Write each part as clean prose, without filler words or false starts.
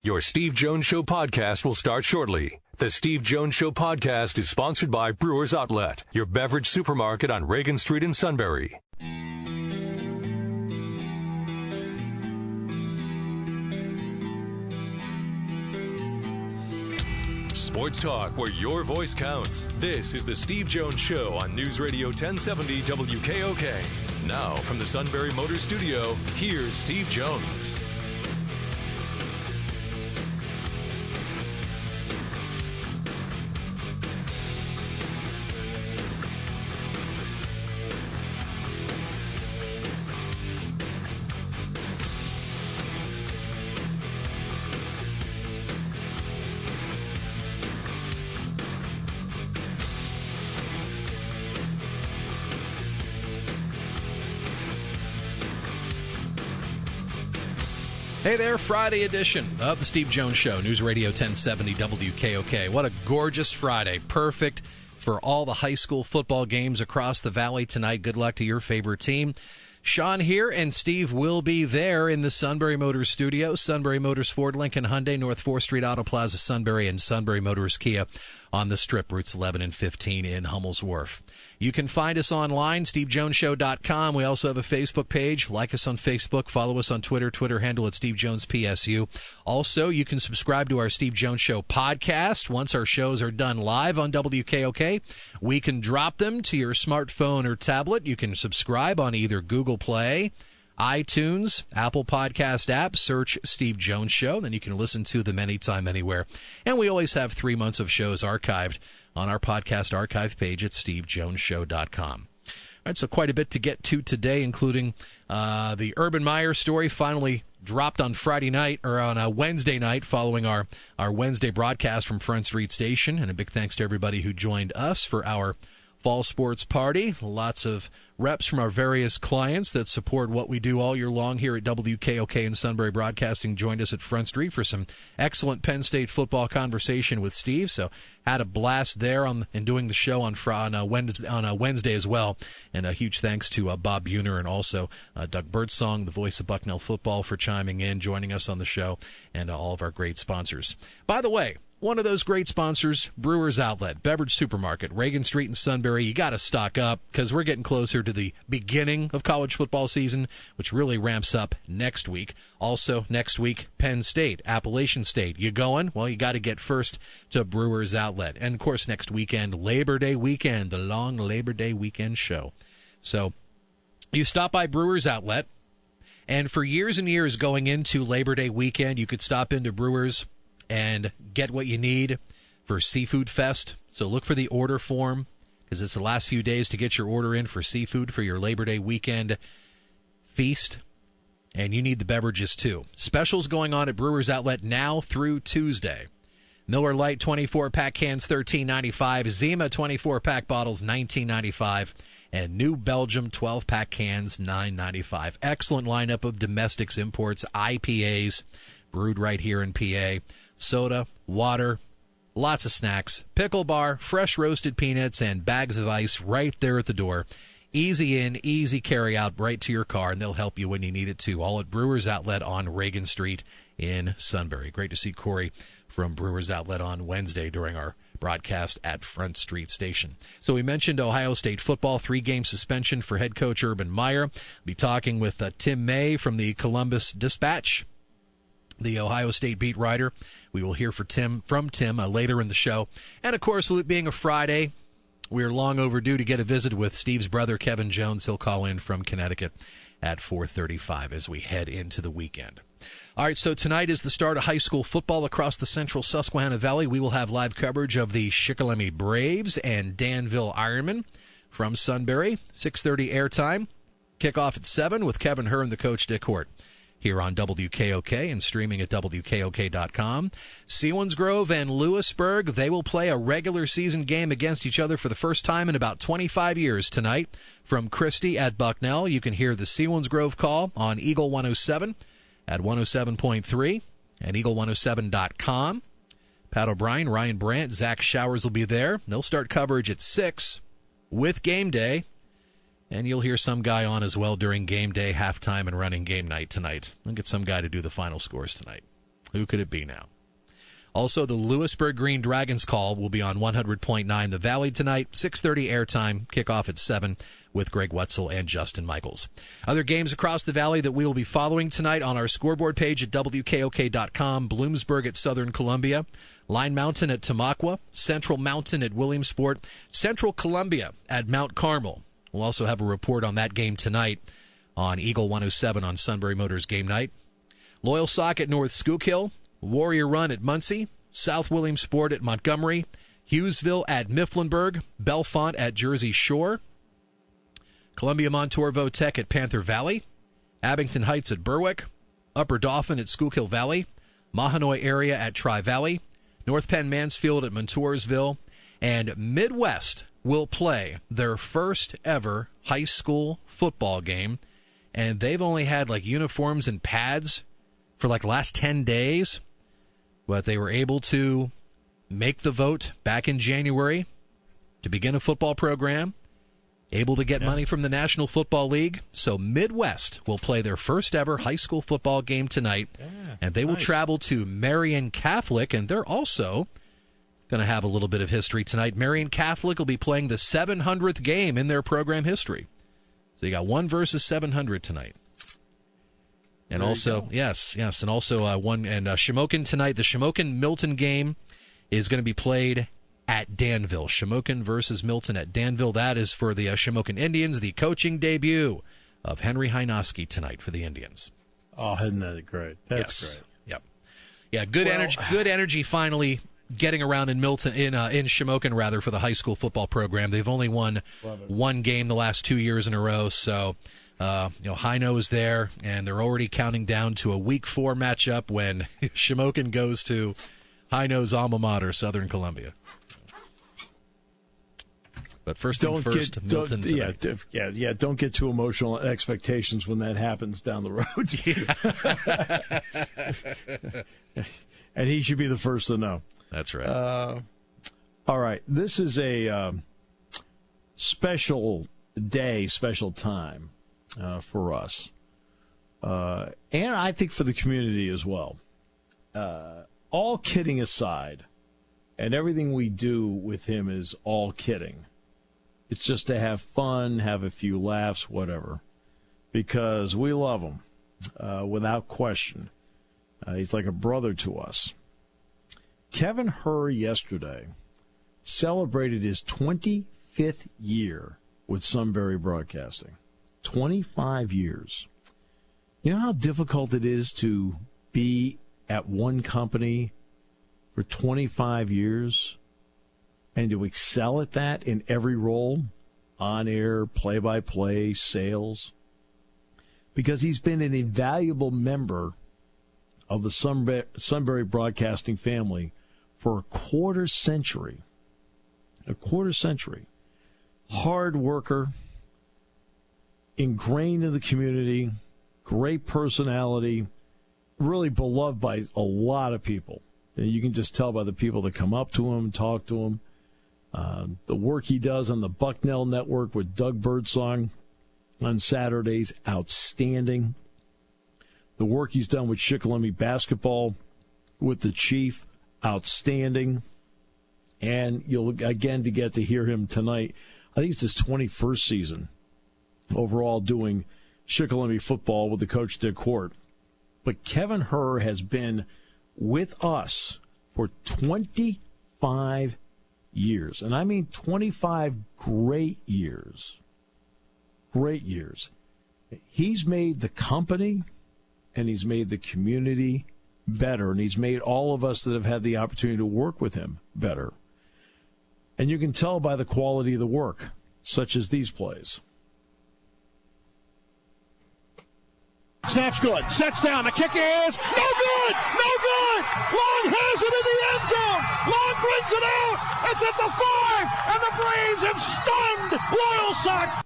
Your Steve Jones Show podcast will start shortly. The Steve Jones Show podcast is sponsored by Brewers Outlet, your beverage supermarket on Reagan Street in Sunbury. Sports talk where your voice counts. This is the Steve Jones Show on News Radio 1070 WKOK. Now from the Sunbury Motors Studio, here's Steve Jones. Hey there, Friday edition of the Steve Jones Show, News Radio 1070 WKOK. What a gorgeous Friday. Perfect for all the high school football games across the valley tonight. Good luck to your favorite team. Sean here, and Steve will be there in the Sunbury Motors studio. Sunbury Motors, Ford, Lincoln, Hyundai, North 4th Street Auto Plaza, Sunbury, and Sunbury Motors Kia on the Strip, routes 11 and 15 in Hummel's Wharf. You can find us online, stevejoneshow.com. We also have a Facebook page. Like us on Facebook. Follow us on Twitter. Twitter handle at Steve Jones PSU. Also, you can subscribe to our Steve Jones Show podcast. Once our shows are done live on WKOK, we can drop them to your smartphone or tablet. You can subscribe on either Google Play, iTunes, Apple Podcast app, search Steve Jones Show. Then you can listen to them anytime, anywhere. And we always have 3 months of shows archived on our podcast archive page at stevejoneshow.com. All right, so quite a bit to get to today, including the Urban Meyer story finally dropped on Friday night, or on a Wednesday night, following our Wednesday broadcast from Front Street Station. And a big thanks to everybody who joined us for our fall sports party. Lots of reps from our various clients that support what we do all year long here at WKOK and Sunbury Broadcasting joined us at Front Street for some excellent Penn State football conversation with Steve. So had a blast there in doing the show on Wednesday as well. And a huge thanks to Bob Buhner and also Doug Birdsong, the voice of Bucknell football, for chiming in, joining us on the show, and all of our great sponsors. By the way, one of those great sponsors, Brewers Outlet, beverage supermarket, Reagan Street in Sunbury. You got to stock up because we're getting closer to the beginning of college football season, which really ramps up next week. Also, next week, Penn State, Appalachian State. You going? Well, you got to get first to Brewers Outlet. And, of course, next weekend, Labor Day weekend, the long Labor Day weekend show. So you stop by Brewers Outlet, and for years and years going into Labor Day weekend, you could stop into Brewers and get what you need for Seafood Fest. So look for the order form because it's the last few days to get your order in for seafood for your Labor Day weekend feast. And you need the beverages too. Specials going on at Brewers Outlet now through Tuesday. Miller Lite 24-pack cans, $13.95. Zima 24-pack bottles, $19.95. And New Belgium 12-pack cans, $9.95. Excellent lineup of domestics, imports, IPAs, brewed right here in PA. Soda, water, lots of snacks, pickle bar, fresh roasted peanuts, and bags of ice right there at the door. Easy in, easy carry out right to your car, and they'll help you when you need it too. All at Brewers Outlet on Reagan Street in Sunbury. Great to see Corey from Brewers Outlet on Wednesday during our broadcast at Front Street Station. So we mentioned Ohio State football, 3-game suspension for head coach Urban Meyer. We'll be talking with Tim May from the Columbus Dispatch, the Ohio State beat writer. We will hear from Tim later in the show. And, of course, with it being a Friday, we are long overdue to get a visit with Steve's brother, Kevin Jones. He'll call in from Connecticut at 4:35 as we head into the weekend. All right, so tonight is the start of high school football across the central Susquehanna Valley. We will have live coverage of the Shikellamy Braves and Danville Ironmen from Sunbury. 6:30 airtime. Kickoff at 7 with Kevin Herr and the coach, Dick Hort, here on WKOK and streaming at WKOK.com. Selinsgrove and Lewisburg, they will play a regular season game against each other for the first time in about 25 years tonight. From Christie at Bucknell, you can hear the Selinsgrove call on Eagle 107 at 107.3 and Eagle107.com. Pat O'Brien, Ryan Brandt, Zach Showers will be there. They'll start coverage at 6 with game day. And you'll hear some guy on as well during game day, halftime, and running game night tonight. I'll get some guy to do the final scores tonight. Who could it be now? Also, the Lewisburg Green Dragons call will be on 100.9 The Valley tonight, 6:30 airtime, kickoff at 7 with Greg Wetzel and Justin Michaels. Other games across the Valley that we will be following tonight on our scoreboard page at WKOK.com, Bloomsburg at Southern Columbia, Line Mountain at Tamaqua, Central Mountain at Williamsport, Central Columbia at Mount Carmel. We'll also have a report on that game tonight on Eagle 107 on Sunbury Motors Game Night. Loyal Sock at North Schuylkill, Warrior Run at Muncie, South Williamsport at Montgomery, Hughesville at Mifflinburg, Bellefonte at Jersey Shore, Columbia Montour Votech at Panther Valley, Abington Heights at Berwick, Upper Dauphin at Schuylkill Valley, Mahanoy area at Tri-Valley, North Penn Mansfield at Montoursville, and Midwest will play their first ever high school football game, and they've only had uniforms and pads for the last 10 days. But they were able to make the vote back in January to begin a football program, able to get money from the National Football League. So Midwest will play their first ever high school football game tonight, and they will travel to Marian Catholic, and they're also going to have a little bit of history tonight. Marian Catholic will be playing the 700th game in their program history. So you got 1 versus 700 tonight. And also, yes, and also Shamokin tonight. The Shamokin-Milton game is going to be played at Danville. Shamokin versus Milton at Danville. That is for the Shamokin Indians, the coaching debut of Henry Hynoski tonight for the Indians. Oh, isn't that great? That's great. Yep. Yeah, good energy finally getting around in Milton, in Shamokin rather, for the high school football program. They've only won one game the last 2 years in a row, so Hino is there, and they're already counting down to a Week 4 matchup when Shamokin goes to Hino's alma mater, Southern Columbia. But Milton tonight. Don't get too emotional expectations when that happens down the road. And he should be the first to know. That's right. All right. This is a special day, special time for us. And I think for the community as well. All kidding aside, and everything we do with him is all kidding. It's just to have fun, have a few laughs, whatever. Because we love him, without question. He's like a brother to us. Kevin Herr yesterday celebrated his 25th year with Sunbury Broadcasting. 25 years. You know how difficult it is to be at one company for 25 years and to excel at that in every role, on air, play-by-play, sales? Because he's been an invaluable member of the Sunbury Broadcasting family for a quarter century. A quarter century. Hard worker, ingrained in the community, great personality, really beloved by a lot of people. And you can just tell by the people that come up to him, talk to him. The work he does on the Bucknell Network with Doug Birdsong on Saturdays, outstanding. The work he's done with Shikellamy basketball with the Chief, outstanding. And you'll again to get to hear him tonight. I think it's his 21st season overall doing Shikellamy football with the coach Dick Hort. But Kevin Herr has been with us for 25 years. And I mean 25 great years. Great years. He's made the company and he's made the community better. And he's made all of us that have had the opportunity to work with him better. And you can tell by the quality of the work, such as these plays. Snap's good. Sets down. The kick is no good. No good. Long has it in the end zone. Long brings it out. It's at the 5, and the Braves have stunned Loyal Sock.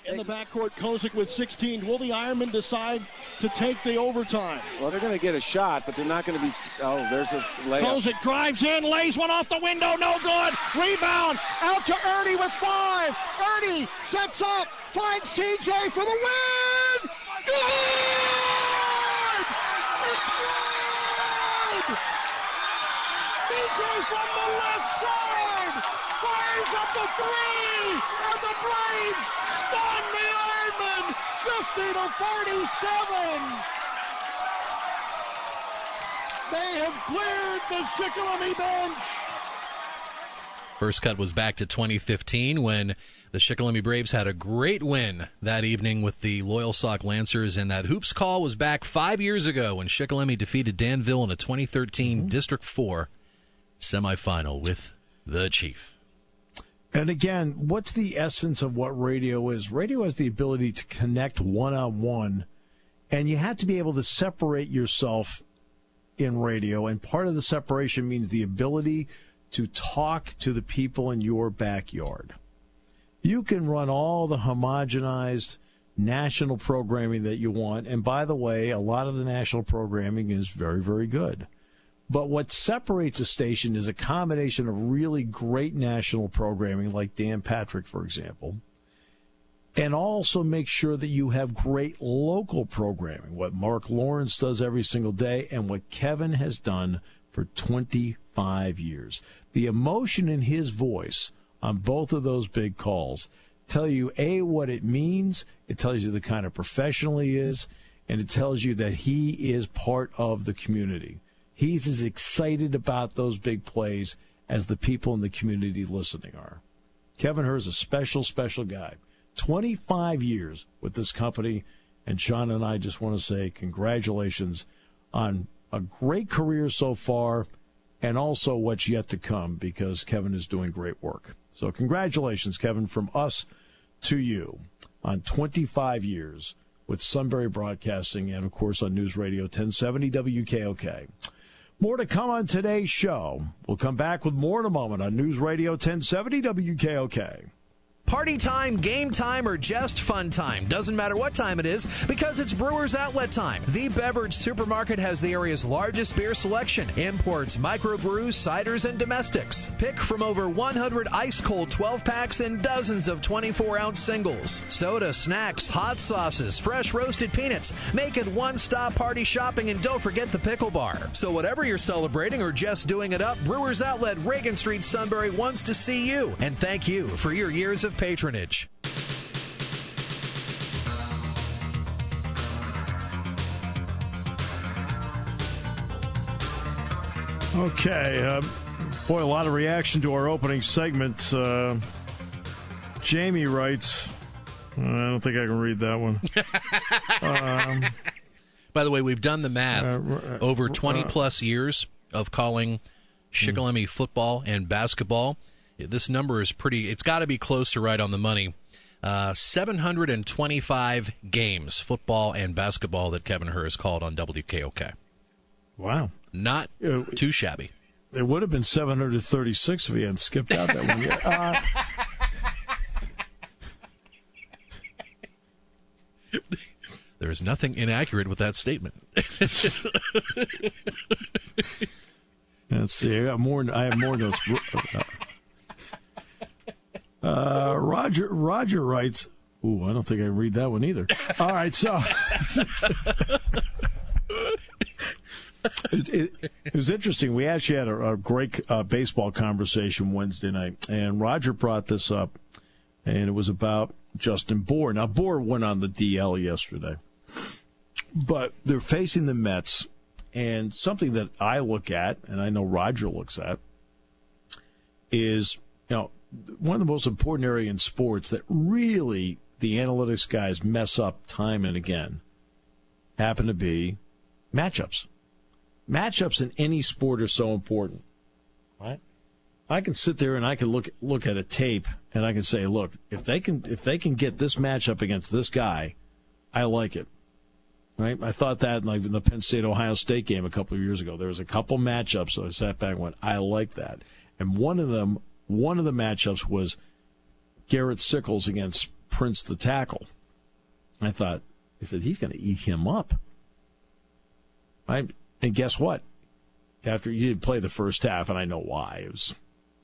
In the backcourt, Kozik with 16. Will the Ironmen decide to take the overtime? Well, they're going to get a shot, but they're not going to be. Oh, there's a layup. Kozik drives in, lays one off the window. No good. Rebound. Out to Ernie with 5. Ernie sets up. Finds TJ for the win. Good! It's good! DJ from the left side fires up the three, and the Braves stun the Ironmen 50-47. They have cleared the Shikellamy bench. First cut was back to 2015 when the Shikellamy Braves had a great win that evening with the Loyalsock Lancers, and that Hoops call was back 5 years ago when Shikellamy defeated Danville in a 2013 District 4 semifinal with the Chief. And again, what's the essence of what radio is? Radio has the ability to connect one-on-one, and you have to be able to separate yourself in radio, and part of the separation means the ability to talk to the people in your backyard. You can run all the homogenized national programming that you want, and by the way, a lot of the national programming is very, very good. But what separates a station is a combination of really great national programming, like Dan Patrick, for example, and also make sure that you have great local programming, what Mark Lawrence does every single day and what Kevin has done for 25 years. The emotion in his voice on both of those big calls tell you, A, what it means, it tells you the kind of professional he is, and it tells you that he is part of the community. He's as excited about those big plays as the people in the community listening are. Kevin Herr is a special, special guy. 25 years with this company, and Sean and I just want to say congratulations on a great career so far and also what's yet to come, because Kevin is doing great work. So congratulations, Kevin, from us to you on 25 years with Sunbury Broadcasting and, of course, on News Radio 1070 WKOK. More to come on today's show. We'll come back with more in a moment on News Radio 1070 WKOK. Party time, game time, or just fun time. Doesn't matter what time it is, because it's Brewers Outlet time. The Beverage Supermarket has the area's largest beer selection. Imports, microbrews, ciders, and domestics. Pick from over 100 ice-cold 12-packs and dozens of 24-ounce singles. Soda, snacks, hot sauces, fresh roasted peanuts. Make it one-stop party shopping, and don't forget the pickle bar. So whatever you're celebrating or just doing it up, Brewers Outlet, Reagan Street, Sunbury wants to see you. And thank you for your years of patronage. Okay. Boy, a lot of reaction to our opening segment. Jamie writes, I don't think I can read that one. By the way, we've done the math. Over 20-plus years of calling Shikellamy football and basketball. This number is it's got to be close to right on the money. 725 games, football and basketball, that Kevin Herr has called on WKOK. Wow. Not too shabby. It would have been 736 if he hadn't skipped out that one yet. There is nothing inaccurate with that statement. Let's see. I have more notes. Roger writes, ooh, I don't think I can read that one either. All right, so it was interesting. We actually had a great baseball conversation Wednesday night, and Roger brought this up, and it was about Justin Bohr. Now, Bohr went on the DL yesterday, but they're facing the Mets, and something that I look at, and I know Roger looks at, is, one of the most important areas in sports that really the analytics guys mess up time and again happen to be matchups. Matchups in any sport are so important, right? I can sit there and I can look at a tape and I can say, look, if they can get this matchup against this guy, I like it, right? I thought that in the Penn State-Ohio State game a couple of years ago. There was a couple matchups that I sat back and went, I like that. And one of the matchups was Garrett Sickles against Prince the tackle. I thought, he said, he's going to eat him up. Right? And guess what? After he didn't play the first half, and I know why. It was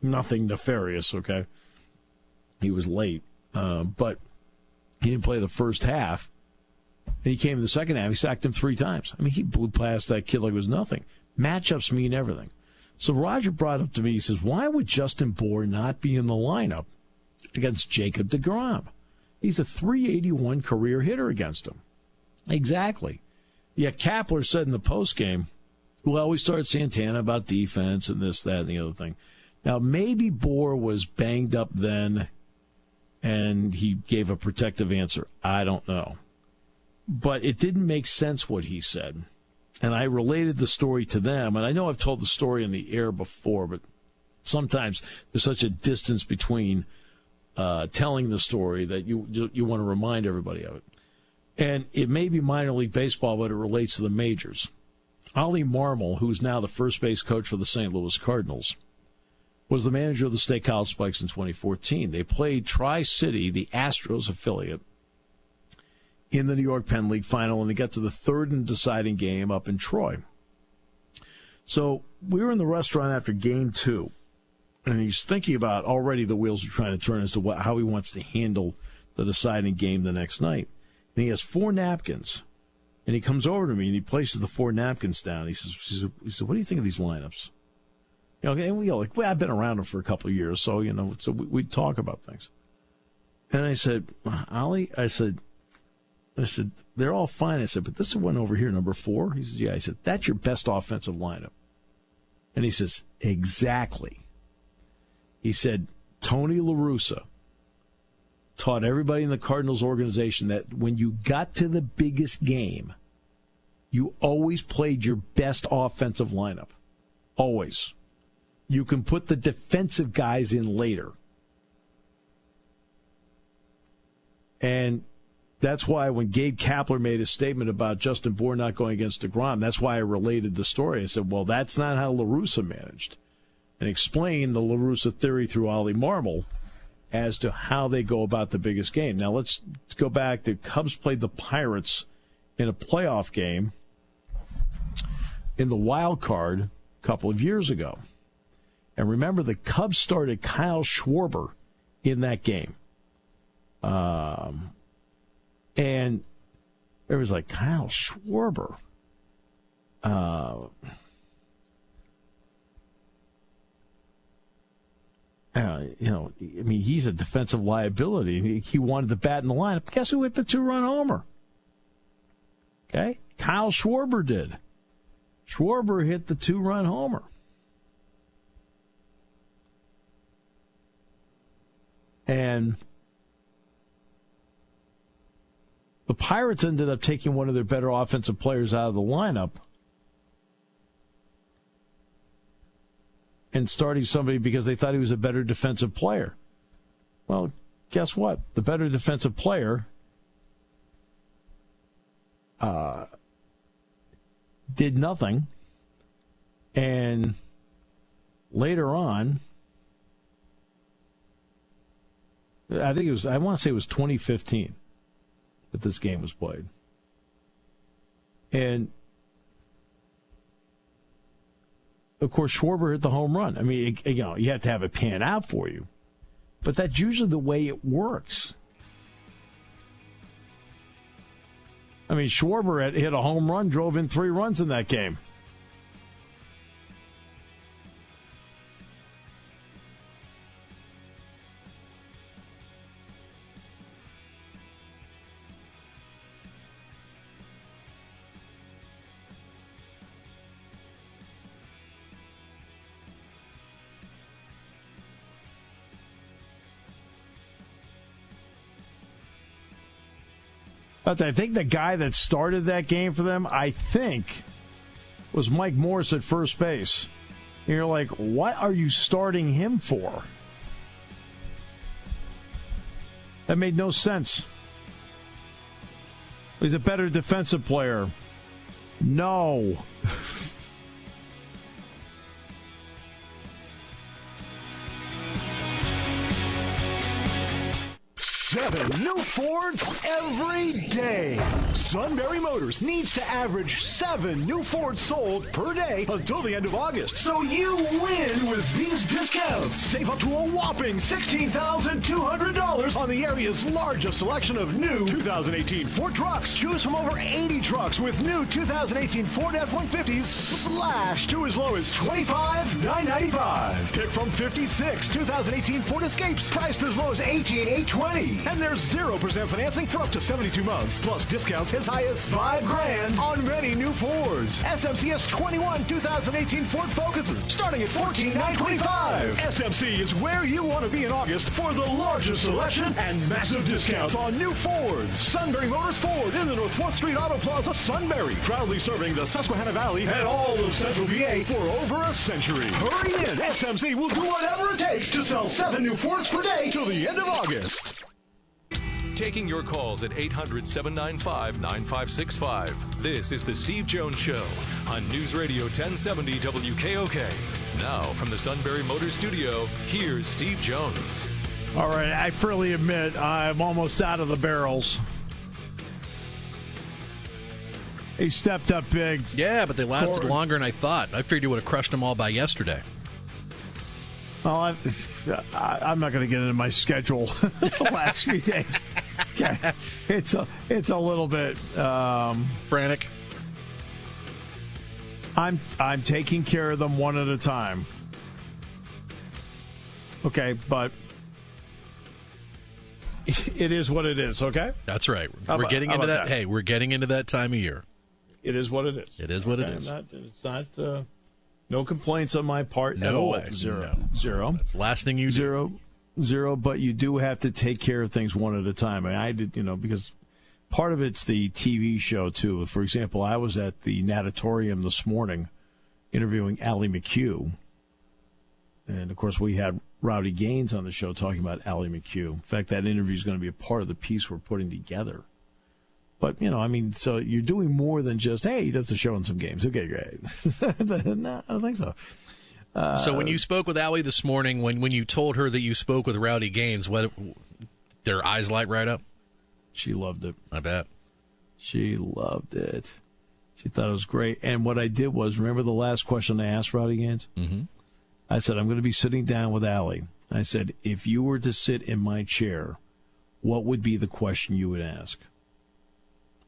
nothing nefarious, okay? He was late. But he didn't play the first half. Then he came in the second half. He sacked him 3 times. I mean, he blew past that kid like it was nothing. Matchups mean everything. So Roger brought up to me, he says, why would Justin Bohr not be in the lineup against Jacob deGrom? He's a .381 career hitter against him. Exactly. Yet Kapler said in the postgame, well, we started Santana about defense and this, that, and the other thing. Now, maybe Bohr was banged up then and he gave a protective answer. I don't know. But it didn't make sense what he said. And I related the story to them. And I know I've told the story in the air before, but sometimes there's such a distance between telling the story that you want to remind everybody of it. And it may be minor league baseball, but it relates to the majors. Ollie Marmol, who's now the first base coach for the St. Louis Cardinals, was the manager of the State College Spikes in 2014. They played Tri-City, the Astros affiliate, in the New York Penn League final, and they got to the third and deciding game up in Troy. So we were in the restaurant after game 2, and he's thinking about already the wheels are trying to turn as to how he wants to handle the deciding game the next night. And he has 4 napkins, and he comes over to me, and he places the 4 napkins down. He says, what do you think of these lineups? You know, and we go like, well, I've been around him for a couple of years, so, you know, so we talk about things. And I said, Ollie, I said, they're all fine. I said, but this is one over here, number 4. He says, yeah. I said, that's your best offensive lineup. And he says, exactly. He said, Tony La Russa taught everybody in the Cardinals organization that when you got to the biggest game, you always played your best offensive lineup. Always. You can put the defensive guys in later. And that's why when Gabe Kapler made a statement about Justin Bohr not going against deGrom, that's why I related the story. I said, well, that's not how La Russa managed. And explained the La Russa theory through Ollie Marmol as to how they go about the biggest game. Now, let's go back. The Cubs played the Pirates in a playoff game in the wild card a couple of years ago. And remember, the Cubs started Kyle Schwarber in that game. And it was like, Kyle Schwarber. He's a defensive liability. He wanted the bat in the lineup. Guess who hit the 2-run homer? Okay? Kyle Schwarber did. Schwarber hit the 2-run homer. And the Pirates ended up taking one of their better offensive players out of the lineup and starting somebody because they thought he was a better defensive player. Well, guess what? The better defensive player did nothing. And later on, I want to say it was 2015 that this game was played. And of course, Schwarber hit the home run. I mean, you have to have it pan out for you. But that's usually the way it works. I mean, Schwarber hit a home run, drove in 3 runs in that game. But I think the guy that started that game for them, was Mike Morse at first base. And you're like, what are you starting him for? That made no sense. He's a better defensive player. No. 7 new Fords every day. Sunbury Motors needs to average 7 new Fords sold per day until the end of August. So you win with these discounts. Save up to a whopping $16,200 on the area's largest selection of new 2018 Ford trucks. Choose from over 80 trucks with new 2018 Ford F-150s slashed to as low as $25,995. Pick from 56 2018 Ford Escapes priced as low as $18,820. And there's 0% financing for up to 72 months, plus discounts as high as $5,000 on many new Fords. SMCS 21 2018 Ford Focuses starting at $14,925. SMC is where you want to be in August for the largest selection and massive discounts on new Fords. Sunbury Motors Ford in the North 4th Street Auto Plaza, Sunbury, proudly serving the Susquehanna Valley and all of Central PA for over a century. Hurry in! SMC will do whatever it takes to sell 7 new Fords per day till the end of August. Taking your calls at 800-795-9565. This is the Steve Jones Show on News Radio 1070 WKOK. Now from the Sunbury Motors Studio, here's Steve Jones. All right, I freely admit I'm almost out of the barrels. He stepped up big. Yeah, but they lasted longer than I thought. I figured he would have crushed them all by yesterday. Well, I'm not going to get into my schedule the last few days. Okay. It's a little bit frantic. I'm taking care of them one at a time. Okay, but it is what it is. Okay, that's right. We're getting into that. Hey, we're getting into that time of year. It is what it is. It is what it is. It's not. No complaints on my part. No way. Zero. That's the last thing you do. Zero. But you do have to take care of things one at a time. I did, because part of it's the TV show too. For example, I was at the natatorium this morning interviewing Allie McHugh, and of course we had Rowdy Gaines on the show talking about Allie McHugh. In fact, that interview is going to be a part of the piece we're putting together. But, so you're doing more than just, hey, he does the show in some games. Okay, great. No, I don't think so. So when you spoke with Allie this morning, when you told her that you spoke with Rowdy Gaines, their eyes light right up? She loved it. I bet. She loved it. She thought it was great. And what I did was, remember the last question I asked Rowdy Gaines? Mm-hmm. I said, I'm going to be sitting down with Allie. I said, if you were to sit in my chair, what would be the question you would ask?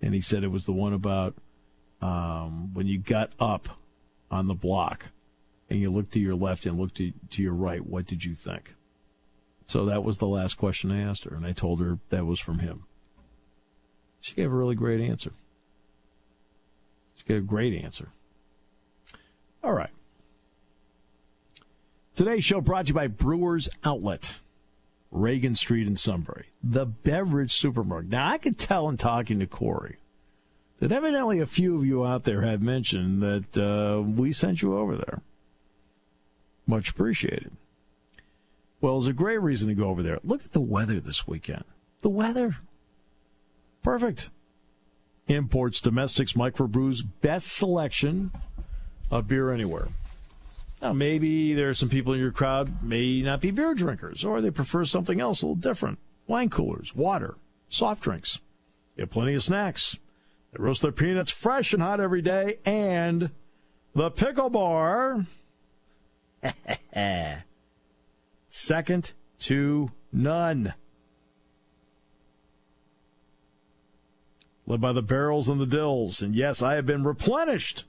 And he said it was the one about when you got up on the block and you looked to your left and looked to your right, what did you think? So that was the last question I asked her, and I told her that was from him. She gave a really great answer. She gave a great answer. All right. Today's show brought to you by Brewers Outlet, Reagan Street in Sunbury, the beverage supermarket. Now, I could tell in talking to Corey that evidently a few of you out there have mentioned that we sent you over there. Much appreciated. Well, it's a great reason to go over there. Look at the weather this weekend. The weather. Perfect. Imports, domestics, microbrews, best selection of beer anywhere. Now, maybe there are some people in your crowd may not be beer drinkers, or they prefer something else a little different. Wine coolers, water, soft drinks. They have plenty of snacks. They roast their peanuts fresh and hot every day. And the pickle bar, second to none. Led by the barrels and the dills. And yes, I have been replenished.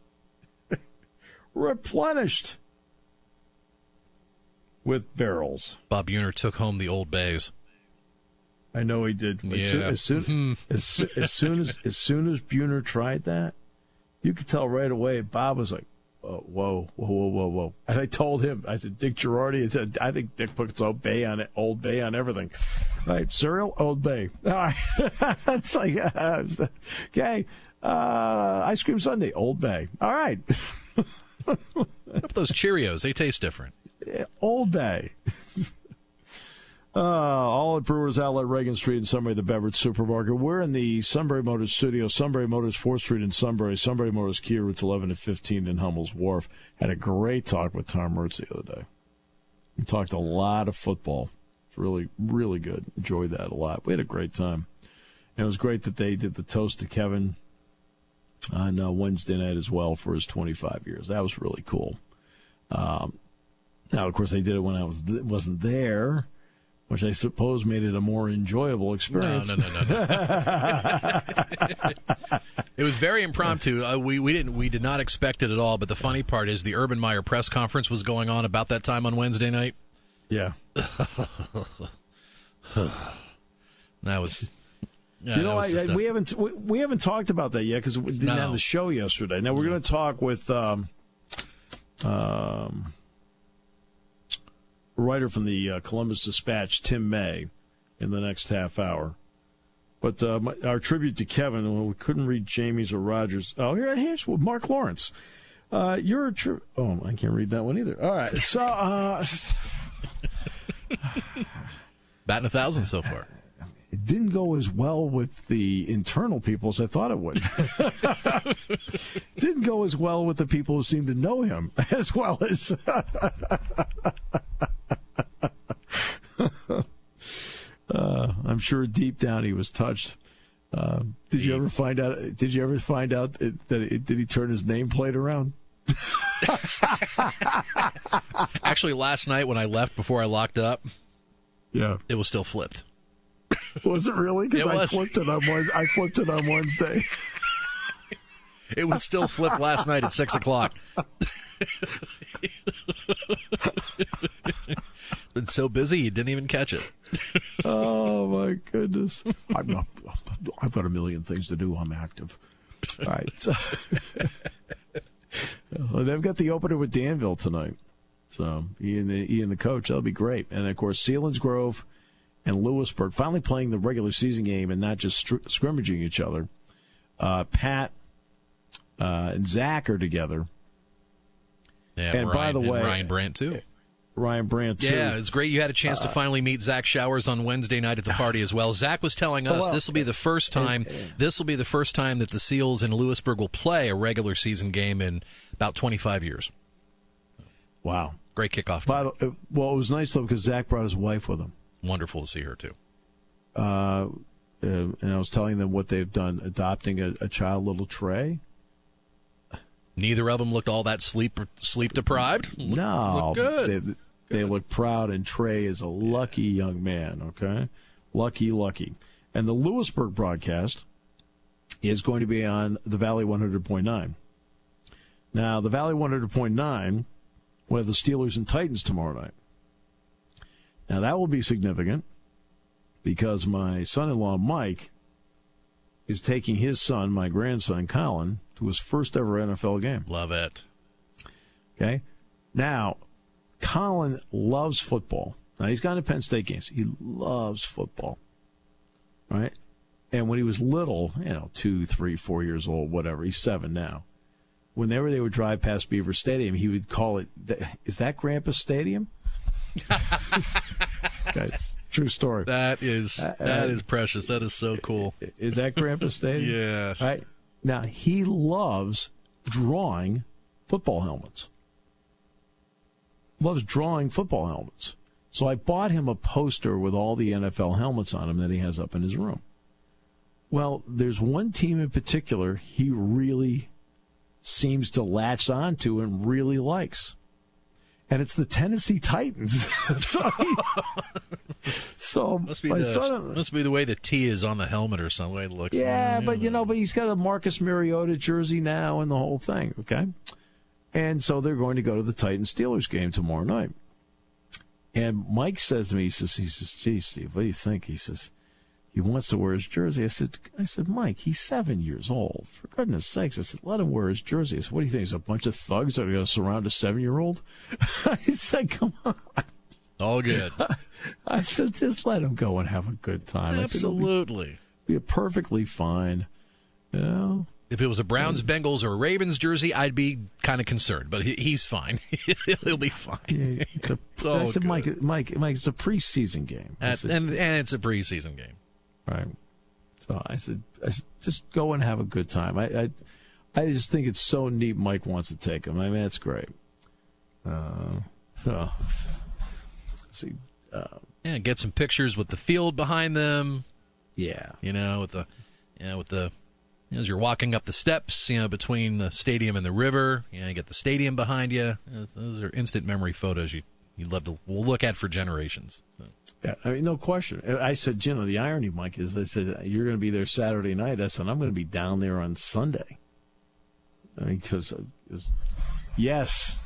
Replenished with barrels. Bob Buhner took home the Old Bays. I know he did. Yeah. As soon as Buhner tried that, you could tell right away. Bob was like, oh, "Whoa!" And I told him, I said, "Dick Girardi, I think Dick puts Old Bay on it, Old Bay on everything." Right, cereal, Old Bay. All right, it's like okay, ice cream sundae, Old Bay. All right. Those Cheerios, they taste different. Old Bay. All at Brewers Outlet, Reagan Street in Sunbury, the beverage supermarket. We're in the Sunbury Motors studio. Sunbury Motors, 4th Street in Sunbury. Sunbury Motors Kia, routes 11 and 15 in Hummel's Wharf. Had a great talk with Tom Mertz the other day. We talked a lot of football It's really, really good. Enjoyed that a lot. We had a great time. And it was great that they did the toast to Kevin on Wednesday night as well for his 25 years. That was really cool. Now, of course, they did it when I wasn't there, which I suppose made it a more enjoyable experience. No. It was very impromptu. We did not expect it at all. But the funny part is the Urban Meyer press conference was going on about that time on Wednesday night. Yeah. That was. Yeah, we haven't talked about that yet because we didn't have the show yesterday. Now we're going to talk with a writer from the Columbus Dispatch, Tim May, in the next half hour. But our tribute to Kevin, well, we couldn't read Jamie's or Rogers. Oh, here's Mark Lawrence. You're I can't read that one either. All right, so batting 1,000 so far. It didn't go as well with the internal people as I thought it would. Didn't go as well with the people who seem to know him as well as. I'm sure deep down he was touched. Did you ever find out did he turn his nameplate around? Actually, last night when I left before I locked up, yeah, it was still flipped. Was it really? Because I flipped it on Wednesday. It was still flipped last night at 6:00. Been so busy you didn't even catch it. Oh my goodness! I've got a million things to do. I'm active. All right. So, well, they've got the opener with Danville tonight. So he and the coach, that'll be great. And of course, Selinsgrove and Lewisburg finally playing the regular season game and not just scrimmaging each other. Pat and Zach are together. Yeah, and by the way, Ryan Brandt too. Ryan Brandt too. Yeah, it's great you had a chance to finally meet Zach Showers on Wednesday night at the party as well. Zach was telling us this will be the first time. This will be the first time that the Seals in Lewisburg will play a regular season game in about 25 years. Wow, great kickoff. Well, it was nice though because Zach brought his wife with him. Wonderful to see her too. And I was telling them what they've done, adopting a child, little Trey. Neither of them looked all that sleep deprived. No, look good. They look proud, and Trey is a lucky young man. Okay, lucky. And the Lewisburg broadcast is going to be on the Valley 100.9. Now, the Valley 100.9 will have the Steelers and Titans tomorrow night. Now, that will be significant because my son-in-law, Mike, is taking his son, my grandson, Colin, to his first ever NFL game. Love it. Okay? Now, Colin loves football. Now, he's gone to Penn State games. He loves football. Right? And when he was little, 2, 3, 4 years old, whatever, he's 7 now. Whenever they would drive past Beaver Stadium, he would call it, is that Grandpa's Stadium? That's true story. That is precious. That is so cool. Is that Grandpa's Stadium? Yes. Right? Now, he loves drawing football helmets. Loves drawing football helmets. So I bought him a poster with all the NFL helmets on him that he has up in his room. Well, there's one team in particular he really seems to latch on to and really likes. And it's the Tennessee Titans. So must be the way the T is on the helmet or some way it looks. Yeah, but he's got a Marcus Mariota jersey now and the whole thing. Okay, and so they're going to go to the Titans Steelers game tomorrow night. And Mike says to me, he says, "Gee, Steve, what do you think?" He says, he wants to wear his jersey. I said, Mike, he's 7 years old. For goodness sakes, I said, let him wear his jersey. I said, what do you think? There's a bunch of thugs that are going to surround a 7-year-old? I said, come on. All good. I said, just let him go and have a good time. Absolutely. I said, be perfectly fine. If it was a Browns, Bengals, or Ravens jersey, I'd be kind of concerned. But he's fine. He'll be fine. Yeah, I said, Mike, it's a preseason game. And it's a preseason game. Right. So I said, just go and have a good time. I just think it's so neat Mike wants to take him. I mean, that's great. get some pictures with the field behind them. Yeah. As you're walking up the steps, between the stadium and the river, you get the stadium behind you. Those are instant memory photos you'd love to look at for generations. So. Yeah, I mean, no question. I said, the irony, Mike, is I said, you're going to be there Saturday night. I said, I'm going to be down there on Sunday. I mean, because, yes,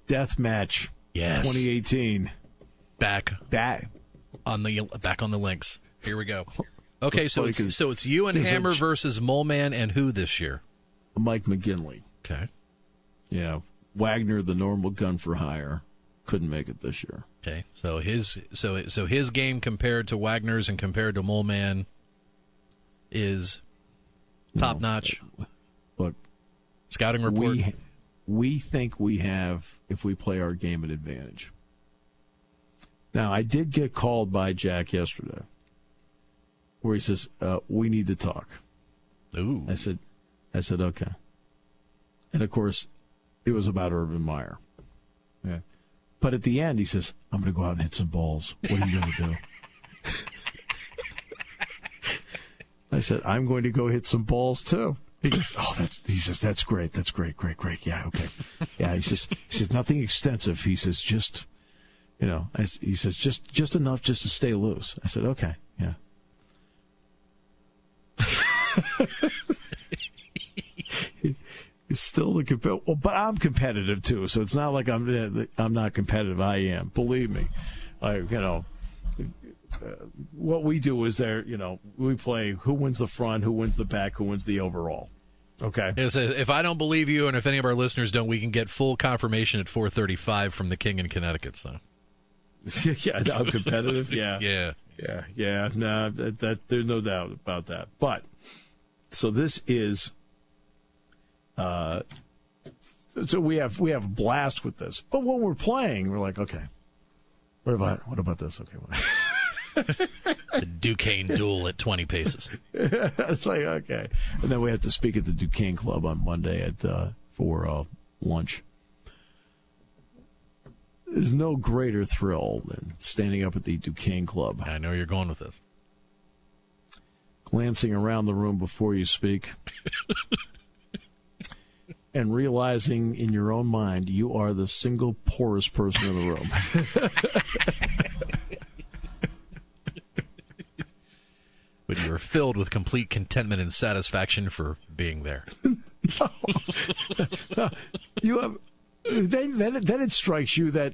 death match, yes, 2018, back on the links. Here we go. Okay, so it's you and Hammer versus Moleman, and who this year? Mike McGinley. Okay. Yeah, Wagner, the normal gun for hire, couldn't make it this year. Okay, so his game compared to Wagner's and compared to Moleman is top notch. Look, scouting report. We think we have, if we play our game, an advantage. Now, I did get called by Jack yesterday, where he says, we need to talk. Ooh. I said, okay. And, of course, it was about Urban Meyer. Yeah. But at the end, he says, I'm going to go out and hit some balls. What are you going to do? I said, I'm going to go hit some balls, too. He goes, that's great. That's great. Yeah, okay. Yeah, he says, nothing extensive. He says, just, he says, just enough just to stay loose. I said, okay, yeah. He's still the competitive, but I'm competitive too. So it's not like I'm not competitive. I am. Believe me. What we do is we play who wins the front, who wins the back, who wins the overall. Okay. If I don't believe you, and if any of our listeners don't, we can get full confirmation at 4:35 from the King in Connecticut. So. Yeah, I'm competitive. Yeah. Yeah. No, that there's no doubt about that. But so this is. So we have a blast with this, but when we're playing, we're like, okay, what about this? Okay, the Duquesne duel at 20 paces. It's like, okay, and then we have to speak at the Duquesne Club on Monday for lunch. There's no greater thrill than standing up at the Duquesne Club. I know you're going with this. Glancing around the room before you speak. And realizing in your own mind you are the single poorest person in the room. But you are filled with complete contentment and satisfaction for being there. No. You have. Then it strikes you that,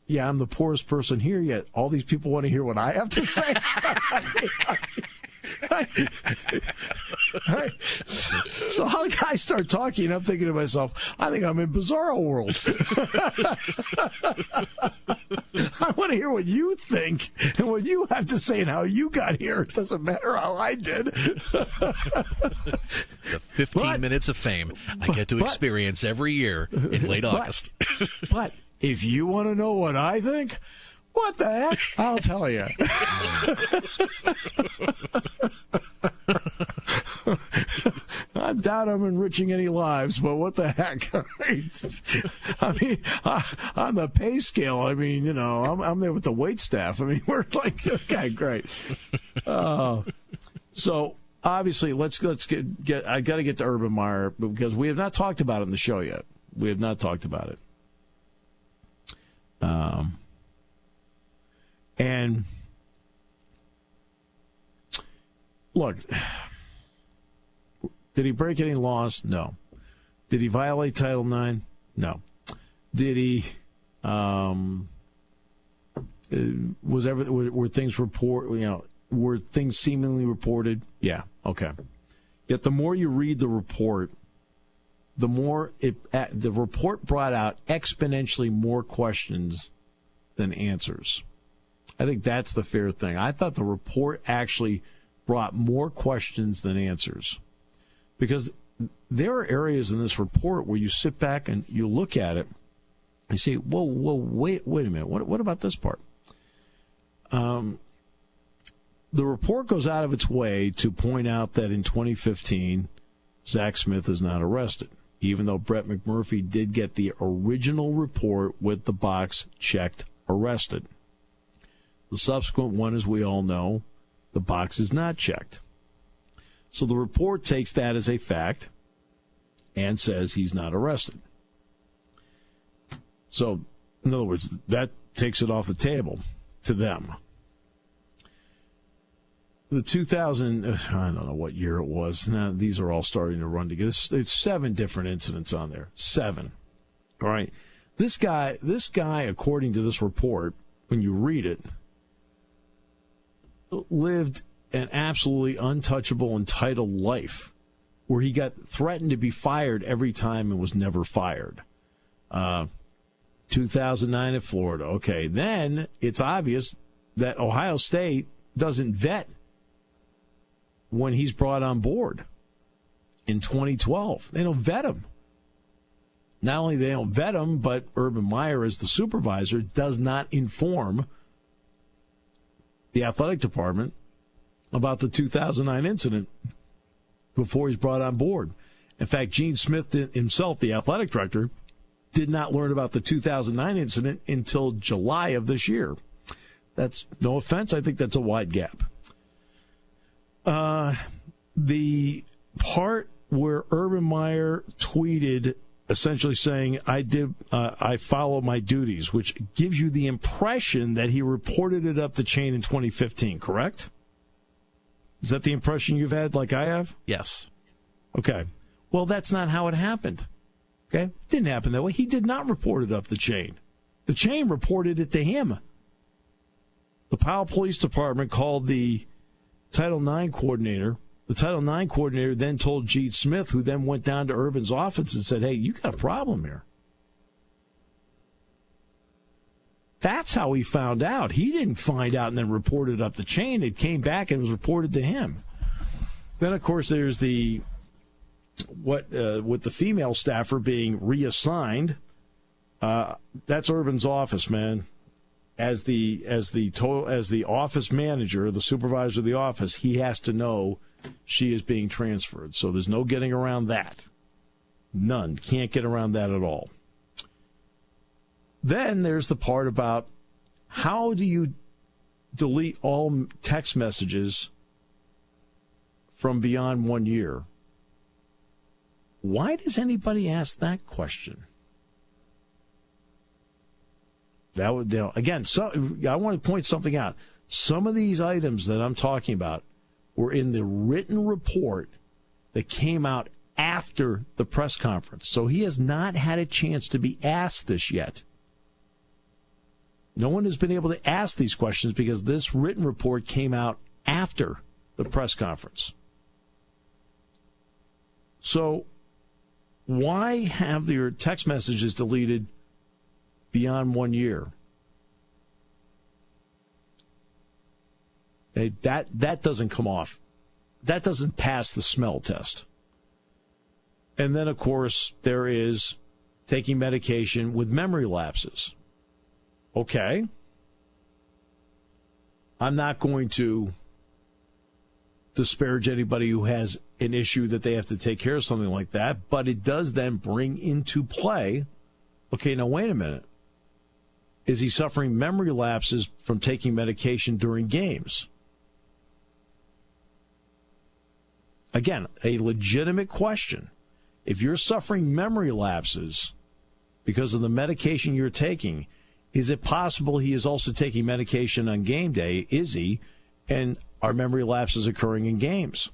yeah, I'm the poorest person here, yet all these people want to hear what I have to say. Right. So I start talking, I'm thinking to myself, I think I'm in Bizarro World. I want to hear what you think and what you have to say and how you got here. It doesn't matter how I did. The 15 minutes of fame I get to experience every year in late August. But if you want to know what I think, what the heck? I'll tell you. I doubt I'm enriching any lives, but what the heck? I mean, on the pay scale, I'm there with the wait staff. I mean, we're like, okay, great. So obviously, let's get. I got to get to Urban Meyer because we have not talked about it in the show yet. We have not talked about it. And look, did he break any laws? No. Did he violate Title IX? No. Did he? Were things were things seemingly reported? Yeah. Okay. Yet the more you read the report, the more the report brought out exponentially more questions than answers. I think that's the fair thing. I thought the report actually brought more questions than answers. Because there are areas in this report where you sit back and you look at it and say, whoa, wait a minute. What about this part? The report goes out of its way to point out that in 2015, Zach Smith is not arrested, even though Brett McMurphy did get the original report with the box checked arrested. The subsequent one, as we all know, the box is not checked. So the report takes that as a fact and says he's not arrested. So, in other words, that takes it off the table to them. The 2000, I don't know what year it was. Now, these are all starting to run together. There's 7 different incidents on there. 7. All right. This guy, according to this report, when you read it, lived an absolutely untouchable, entitled life where he got threatened to be fired every time and was never fired. 2009 in Florida. Okay, then it's obvious that Ohio State doesn't vet when he's brought on board in 2012. They don't vet him. Not only they don't vet him, but Urban Meyer, as the supervisor, does not inform the athletic department about the 2009 incident before he's brought on board. In fact, Gene Smith himself, the athletic director, did not learn about the 2009 incident until July of this year. That's no offense. I think that's a wide gap. The part where Urban Meyer tweeted essentially saying, I follow my duties, which gives you the impression that he reported it up the chain in 2015, correct? Is that the impression you've had like I have? Yes. Okay. Well, that's not how it happened. Okay? It didn't happen that way. He did not report it up the chain. The chain reported it to him. The Powell Police Department called the Title IX coordinator. The Title IX coordinator then told Gene Smith, who then went down to Urban's office and said, hey, you got a problem here. That's how he found out. He didn't find out and then report it up the chain. It came back and was reported to him. Then, of course, there's the with the female staffer being reassigned. That's Urban's office, man. As the office manager, the supervisor of the office, he has to know she is being transferred. So there's no getting around that. None. Can't get around that at all. Then there's the part about how do you delete all text messages from beyond 1 year? Why does anybody ask that question? That would, again, I want to point something out. Some of these items that I'm talking about were in the written report that came out after the press conference. So he has not had a chance to be asked this yet. No one has been able to ask these questions because this written report came out after the press conference. So why have your text messages deleted beyond 1 year? That doesn't come off. That doesn't pass the smell test. And then, of course, there is taking medication with memory lapses. Okay. I'm not going to disparage anybody who has an issue that they have to take care of something like that, but it does then bring into play, okay, now wait a minute. Is he suffering memory lapses from taking medication during games? Again, a legitimate question. If you're suffering memory lapses because of the medication you're taking, is it possible he is also taking medication on game day? Is he? And are memory lapses occurring in games?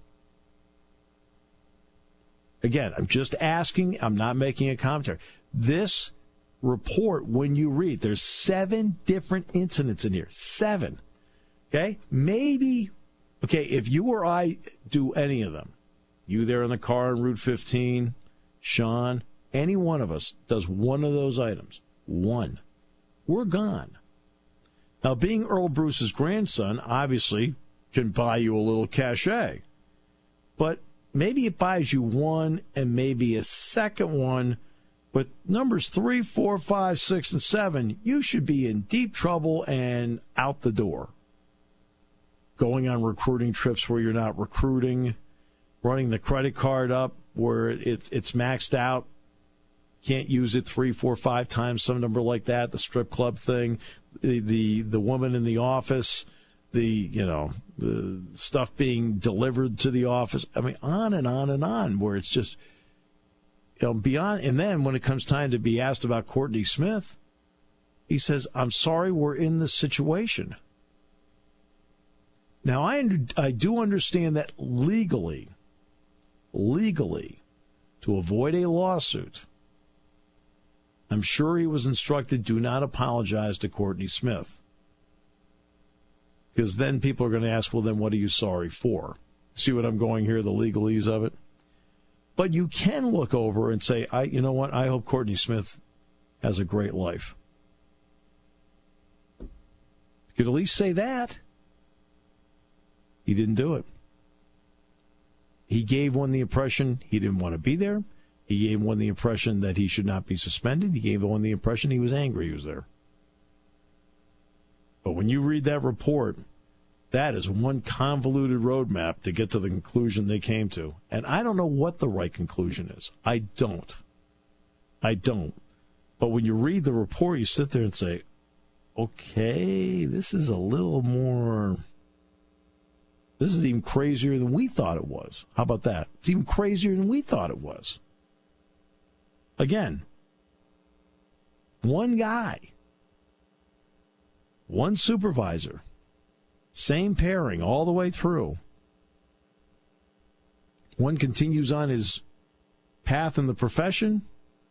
Again, I'm just asking. I'm not making a commentary. This report, when you read, there's 7 different incidents in here. 7. Okay? Maybe, okay, if you or I do any of them, you there in the car on Route 15, Sean, any one of us does one of those items. One. We're gone. Now, being Earl Bruce's grandson obviously can buy you a little cachet. But maybe it buys you one and maybe a second one. But numbers 3, 4, 5, 6, and 7, you should be in deep trouble and out the door. Going on recruiting trips where you're not recruiting, running the credit card up where it's maxed out. Can't use it 3, 4, 5 times, some number like that, the strip club thing. the woman in the office, the stuff being delivered to the office. I mean, on and on and on, where it's just beyond. And then when it comes time to be asked about Courtney Smith, he says, "I'm sorry, we're in this situation." Now, I do understand that legally, to avoid a lawsuit, I'm sure he was instructed, do not apologize to Courtney Smith. Because then people are going to ask, well, then what are you sorry for? See what I'm going here, the legalese of it? But you can look over and say, you know what, I hope Courtney Smith has a great life. You could at least say that. He didn't do it. He gave one the impression he didn't want to be there. He gave one the impression that he should not be suspended. He gave one the impression he was angry he was there. But when you read that report, that is one convoluted roadmap to get to the conclusion they came to. And I don't know what the right conclusion is. I don't. But when you read the report, you sit there and say, okay, this is a little more... This is even crazier than we thought it was. How about that? It's even crazier than we thought it was. Again, one guy, one supervisor, same pairing all the way through. One continues on his path in the profession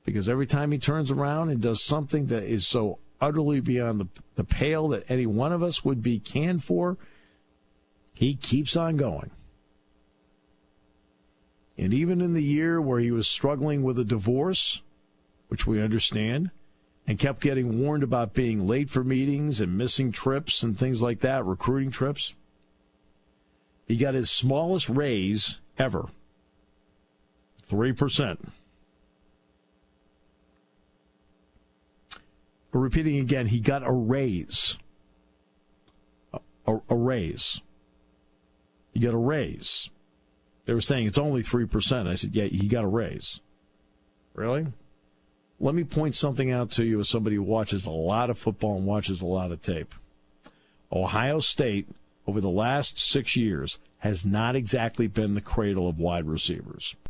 because every time he turns around and does something that is so utterly beyond the pale that any one of us would be canned for, he keeps on going. And even in the year where he was struggling with a divorce, which we understand, and kept getting warned about being late for meetings and missing trips and things like that, recruiting trips, he got his smallest raise ever, 3%. Repeating again, he got a raise. A raise. You got a raise. They were saying it's only 3%. I said, yeah, he got a raise. Really? Let me point something out to you as somebody who watches a lot of football and watches a lot of tape. Ohio State, over the last 6 years, has not exactly been the cradle of wide receivers.